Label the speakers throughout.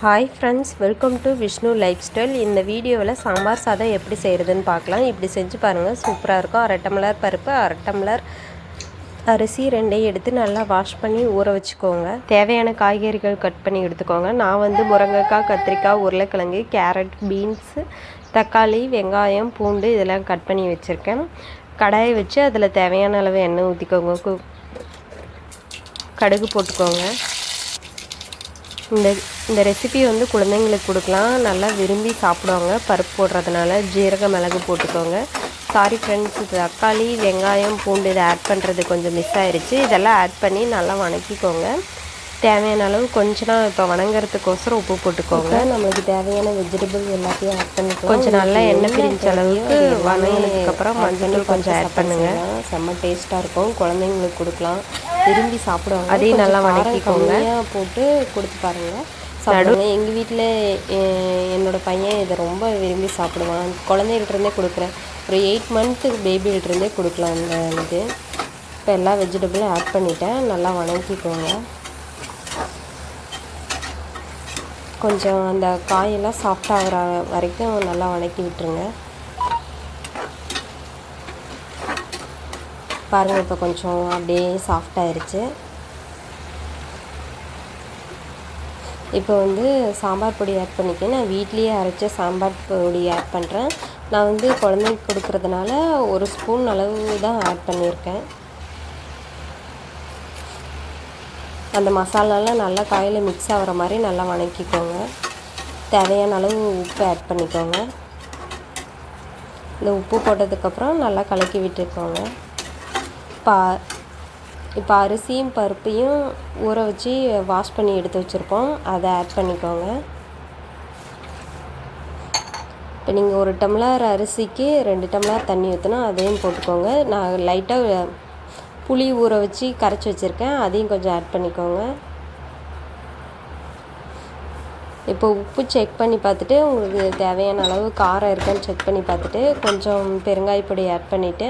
Speaker 1: Hi friends, welcome to Vishnu life style. இந்த வீடியோவில் சாம்பார் சாதம் எப்படி செய்கிறதுன்னு பார்க்கலாம். இப்படி செஞ்சு பாருங்கள், சூப்பராக இருக்கும். 1/2 டம்ளர் பருப்பு, 1/2 டம்ளர் அரிசி ரெண்டையும் எடுத்து நல்லா வாஷ் பண்ணி ஊற வச்சுக்கோங்க. தேவையான காய்கறிகள் கட் பண்ணி எடுத்துக்கோங்க. நான் முருங்கைக்காய், கத்திரிக்காய், உருளைக்கிழங்கு, கேரட், பீன்ஸு, தக்காளி, வெங்காயம், பூண்டு இதெல்லாம் கட் பண்ணி வச்சுருக்கேன். கடாயை வச்சு அதில் தேவையான அளவு எண்ணெய் ஊற்றிக்கோங்க. கடுகு போட்டுக்கோங்க. இந்த ரெசிபி குழந்தைங்களுக்கு கொடுக்கலாம், நல்லா விரும்பி சாப்பிடுவாங்க. பருப்பு போடுறதுனால ஜீரக மிளகு போட்டுக்கோங்க. சாரி ஃப்ரெண்ட்ஸ், தக்காளி, வெங்காயம், பூண்டு இதை ஆட் பண்ணுறது கொஞ்சம் மிஸ் ஆயிடுச்சு. இதெல்லாம் ஆட் பண்ணி நல்லா வணக்கிக்கோங்க. தேவையான அளவு கொஞ்சம் இப்போ வணங்குறதுக்கோசரம் உப்பு போட்டுக்கோங்க. நம்மளுக்கு தேவையான வெஜிடபிள் எல்லாத்தையும் ஆட் பண்ணிக்கோங்க. கொஞ்சம் நல்லா எண்ணெய் பிரிஞ்ச அளவுக்கு வணங்கினதுக்கப்புறம் மஞ்சள் கொஞ்சம் ஆட் பண்ணுங்கள். செம்ம டேஸ்ட்டாக இருக்கும், குழந்தைங்களுக்கு கொடுக்கலாம், விரும்பி சாப்பிடுவாங்க. அதையும் நல்லா வணக்கிக்கோங்க. போட்டு கொடுத்து பாருங்கள், சாப்பிடுங்க. எங்கள் வீட்டில் என்னோடய பையன் இதை ரொம்ப விரும்பி சாப்பிடுவான். குழந்தைகிட்டருந்தே கொடுக்குறேன். ஒரு 8 மந்த்து பேபிகிட்டருந்தே கொடுக்கலாம் இந்த இது. இப்போ எல்லா வெஜிடபிளும் ஆட் பண்ணிவிட்டேன். நல்லா வணக்கிக்கோங்க. கொஞ்சம் அந்த காயெல்லாம் சாஃப்டாகிற வரைக்கும் நல்லா வணக்கி விட்டுருங்க. பாருங்கள், இப்போ கொஞ்சம் அப்படியே சாஃப்டாகிருச்சு. இப்போ சாம்பார் பொடி ஆட் பண்ணிக்க. நான் வீட்லேயே அரைச்ச சாம்பார் பொடி ஆட் பண்ணுறேன். நான் குழந்தைக்கு கொடுக்குறதுனால 1 ஸ்பூன் அளவு தான் ஆட் பண்ணியிருக்கேன். அந்த மசாலாலாம் நல்லா காயில் மிக்ஸ் ஆகிற மாதிரி நல்லா வணக்கிக்கோங்க. தேவையான அளவு உப்பு ஆட் பண்ணிக்கோங்க. இந்த உப்பு போட்டதுக்கப்புறம் நல்லா கலக்கி விட்டுக்கோங்க. இப்போ அரிசியும் பருப்பையும் ஊற வச்சு வாஷ் பண்ணி எடுத்து வச்சுருப்போம், அதை ஆட் பண்ணிக்கோங்க. இப்போ நீங்கள் 1 டம்ளர் அரிசிக்கு 2 டம்ளர் தண்ணி ஊற்றணும், அதையும் போட்டுக்கோங்க. நான் லைட்டாக புளி ஊற வச்சு கரைச்சி வச்சுருக்கேன், அதையும் கொஞ்சம் ஆட் பண்ணிக்கோங்க. இப்போ உப்பு செக் பண்ணி பார்த்துட்டு உங்களுக்கு தேவையான அளவு காரம் இருக்கான்னு செக் பண்ணி பார்த்துட்டு கொஞ்சம் பெருங்காயப்பொடி ஆட் பண்ணிவிட்டு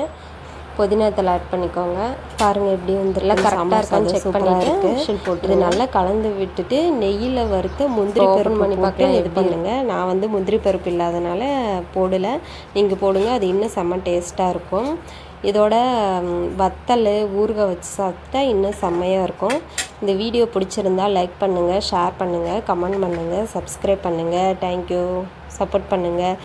Speaker 1: புதினா தழை ஆட் பண்ணிக்கோங்க. பாருங்கள், எப்படி கரெக்டாக இருக்கான்னு செக் பண்ணிவிட்டு போட்டு இது நல்லா கலந்து விட்டுட்டு நெய்யில் வறுத்த முந்திரி பருப்பு பண்ணி பார்க்கலாம். இது பண்ணுங்கள். நான் முந்திரி பருப்பு இல்லாதனால போடலை, நீங்கள் போடுங்க, அது இன்னும் செம்ம டேஸ்ட்டாக இருக்கும். இதோட வத்தல் ஊறுகாய் வச்சு சாப்பிட்டா இன்னும் செம்மையாக இருக்கும். இந்த வீடியோ பிடிச்சிருந்தால் லைக் பண்ணுங்கள், ஷேர் பண்ணுங்கள், கமெண்ட் பண்ணுங்கள், சப்ஸ்கிரைப் பண்ணுங்கள். தேங்க்யூ, சப்போர்ட் பண்ணுங்கள்.